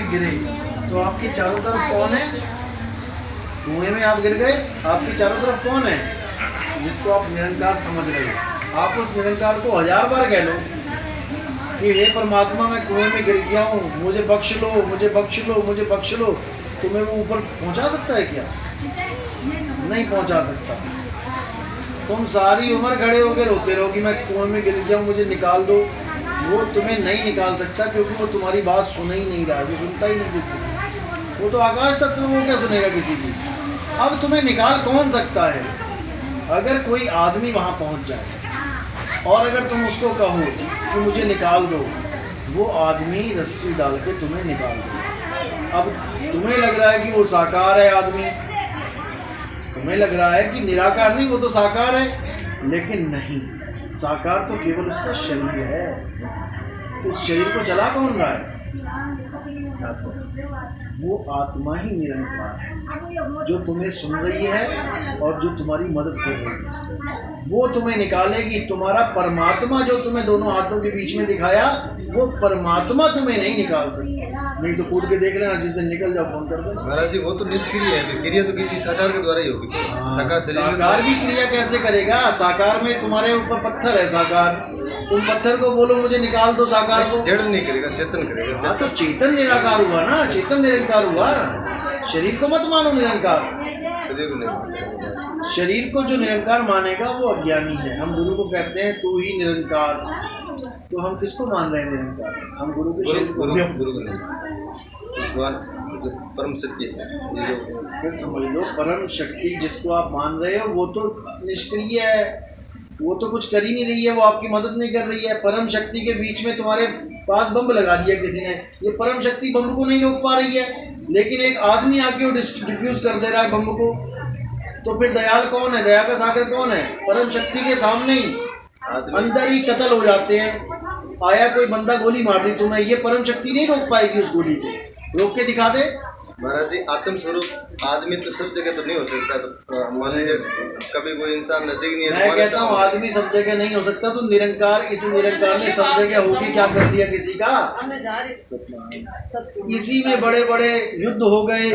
में गिरे तो आपके चारों तरफ कौन है? कुएं में आप गिर गए, आपके चारों तरफ कौन है? जिसको आप निरंकार समझ रहे हो। आप उस निरंकार को 1000 बार कह लो कि हे परमात्मा मैं कुएं में गिर गया हूँ, मुझे बख्श लो, मुझे बख्श लो, मुझे बख्श लो। तुम्हें वो ऊपर पहुँचा सकता है क्या? नहीं पहुँचा सकता। तुम सारी उम्र खड़े होकर रोते रहो कि मैं कुएं में गिर गया हूँ, मुझे निकाल दो। वो तुम्हें नहीं निकाल सकता क्योंकि वो तुम्हारी बात सुन ही नहीं रहा, वो सुनता ही नहीं किसी की। वो तो आकाश तत्व, वो क्या सुनेगा किसी की। अब तुम्हें निकाल कौन सकता है? अगर कोई आदमी वहाँ पहुँच जाए और अगर तुम उसको कहो कि मुझे निकाल दो, वो आदमी रस्सी डाल के तुम्हें निकाल दो। अब तुम्हें लग रहा है कि वो साकार है आदमी, तुम्हें लग रहा है कि निराकार नहीं, वो तो साकार है, लेकिन नहीं, साकार तो केवल उसका शरीर है। उस शरीर को चला कौन रहा है? वो आत्मा ही निरंकार है जो तुम्हें सुन रही है और जो तुम्हारी मदद कर रही है। वो तुम्हें निकालेगी। तुम्हारा परमात्मा जो तुम्हें दोनों हाथों के बीच में दिखाया, वो परमात्मा तुम्हें नहीं निकाल सकता। नहीं तो कूद के देख लेना, जिस दिन निकल जाओ फोन कर दो। महाराज जी वो तो निष्क्रिय है, क्रिया तो किसी साकार के द्वारा ही होगी। साकार भी क्रिया कैसे करेगा? साकार में तुम्हारे ऊपर पत्थर है साकार, तुम पत्थर को बोलो मुझे निकाल दो, साकार को जड़ नहीं करेगा, चेतन करेगा। हाँ तो चेतन निराकार हुआ ना, चेतन निरंकार हुआ। शरीर को मत मानो निरंकार। शरीर को जो निरंकार मानेगा वो अज्ञानी है। हम गुरु को कहते हैं तू ही निरंकार, तो हम किसको मान रहे हैं निरंकार? हम गुरु के शरीर को, गुरु को नहीं। इस बात जो परम सत्य है, ये जो फिर समझ लो परम शक्ति जिसको आप मान रहे हो वो तो निष्क्रिय है, वो तो कुछ कर ही नहीं रही है, वो आपकी मदद नहीं कर रही है। परम शक्ति के बीच में तुम्हारे पास बम लगा दिया किसी ने, ये परम शक्ति बम को नहीं रोक पा रही है, लेकिन एक आदमी आके वो डिफ्यूज कर दे रहा है बम को। तो फिर दयाल कौन है? दया का सागर कौन है? परम शक्ति के सामने ही अंदर ही कत्ल हो जाते हैं। आया कोई बंदा गोली मार दी तुम्हें, ये परम शक्ति नहीं रोक पाएगी उस गोली को, रोक के दिखा दे। महाराज जी आत्म स्वरूप आदमी तो सब जगह तो नहीं हो सकता। तो मान लीजिए कभी कोई इंसान नजदीक नहीं है, मैं कहता हूँ आदमी सब जगह नहीं हो सकता, तो निरंकार, इस निरंकार ने सब जगह होके क्या कर दिया किसी का? इसी में बड़े बड़े युद्ध हो गए,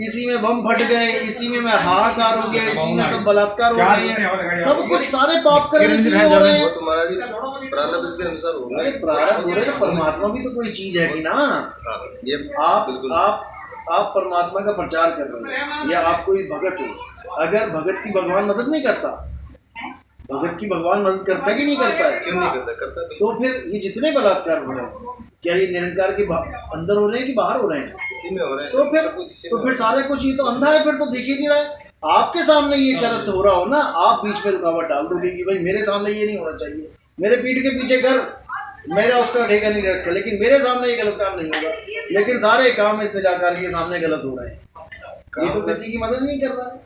इसी में बम फट गए, इसी में हाहाकार हो गया, इसी में सब बलात्कार हो गए, सब कुछ सारे पाप कर्म इसी में हो रहे हैं। तो महाराज जी प्रारब्ध के अनुसार हो रहे। प्रारब्ध हो रहे तो परमात्मा भी तो कोई चीज है कि ना। ये आप परमात्मा का प्रचार कर रहे हैं या आप कोई भगत हो, अगर भगत की भगवान मदद नहीं करता, भगत की भगवान मदद करता कि नहीं करता है? क्यों नहीं करता? करता भी। तो फिर ये जितने बलात्कार हो रहे हैं क्या ये निरंकार के अंदर हो रहे हैं कि बाहर हो रहे हैं? इसी में हो रहे हैं। तो फिर सारे कुछ, ये तो अंधा है, फिर तो दिख ही नहीं रहा है। आपके सामने ये गलत हो रहा हो ना, आप बीच में रुकावट डाल दोगे कि भाई मेरे सामने ये नहीं होना चाहिए, मेरे पीठ के पीछे कर, मेरा उसका ठेका नहीं रखा, लेकिन मेरे सामने ये गलत काम नहीं होगा। लेकिन सारे काम इस निराकार के सामने गलत हो रहे हैं। ये तो किसी की मदद नहीं कर रहा है।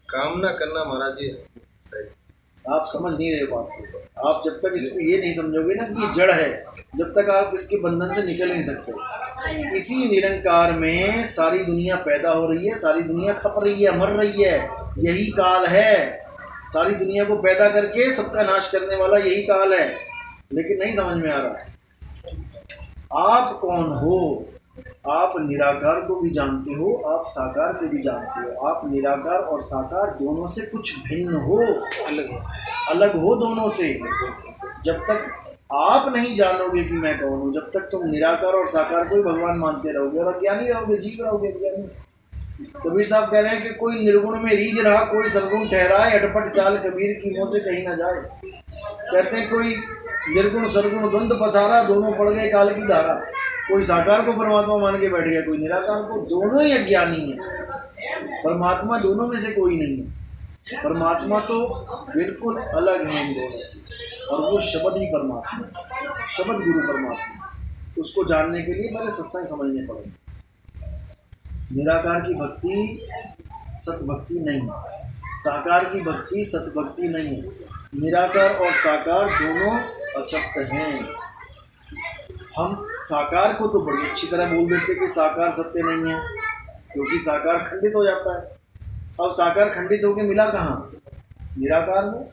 कामना करना महाराज जी सही, आप समझ नहीं रहे बात को। आप जब तक इसको ये नहीं समझोगे ना कि ये जड़ है, जब तक आप इसके बंधन से निकल नहीं सकते। इसी निरंकार में सारी दुनिया पैदा हो रही है, सारी दुनिया खप रही है, मर रही है, यही काल है। सारी दुनिया को पैदा करके सबका नाश करने वाला यही काल है, लेकिन नहीं समझ में आ रहा। आप कौन हो? आप निराकार को भी जानते हो, आप साकार को भी जानते हो। आप निराकार और साकार दोनों से कुछ भिन्न हो, अलग हो दोनों से। जब तक आप नहीं जानोगे कि मैं कौन हूँ, जब तक तुम निराकार और साकार को ही भगवान मानते रहोगे और अज्ञानी रहोगे, जीव रहोगे अज्ञानी। कबीर साहब कह रहे हैं कि कोई निर्गुण में रीझ रहा, कोई सर्वगुण ठहराए, अटपट चाल कबीर की मुँह से कहीं ना जाए। कहते हैं कोई निर्गुण सर्वगुण द्वंद पसारा, दोनों पड़ गए काल की धारा। कोई साकार को परमात्मा मान के बैठ गया, कोई निराकार को। दोनों ही अज्ञानी है, परमात्मा दोनों में से कोई नहीं है। परमात्मा तो बिल्कुल अलग है इन दोनों से, और वो शब्द ही परमात्मा, शब्द गुरु परमात्मा। उसको जानने के लिए पहले सत्संग समझने पड़ेंगे। निराकार की भक्ति सतभक्ति नहीं है, साकार की भक्ति सतभक्ति नहीं है। निराकार और साकार दोनों असत्य हैं। हम साकार को तो बड़ी अच्छी तरह बोल देते कि साकार सत्य नहीं है, क्योंकि साकार खंडित हो जाता है। अब साकार खंडित होकर मिला कहाँ? निराकार में।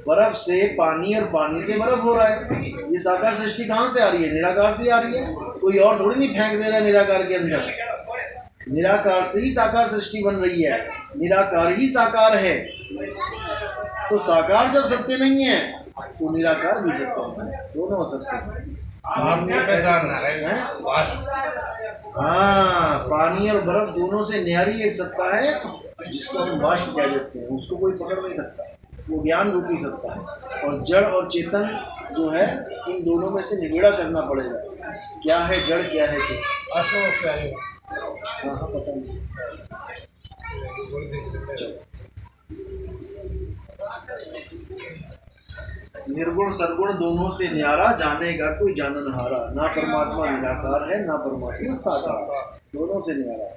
बर्फ से पानी और पानी से बर्फ हो रहा है। ये साकार सृष्टि कहाँ से आ रही है? निराकार से आ रही है। कोई और थोड़ी नहीं फेंक दे रहा है निराकार के अंदर। निराकार से ही साकार सृष्टि बन रही है, निराकार ही साकार है। तो साकार जब सत्य नहीं है तो निराकार भी सत्य नहीं है, दोनों सत्य हैं। हाँ, पानी और बर्फ दोनों से न्यारी एक सत्ता है जिसको हम वाष्प कह देते हैं, उसको कोई पकड़ नहीं सकता, वो ज्ञान रूपी सत्ता है। और जड़ और चेतन जो है इन दोनों में से निबेड़ा करना पड़ेगा, क्या है जड़ क्या है चेतन। हाँ पता नहीं। निर्गुण सरगुण दोनों से न्यारा, जानेगा कोई जाननहारा। ना परमात्मा निराकार है, ना परमात्मा साकार, दोनों से न्यारा है।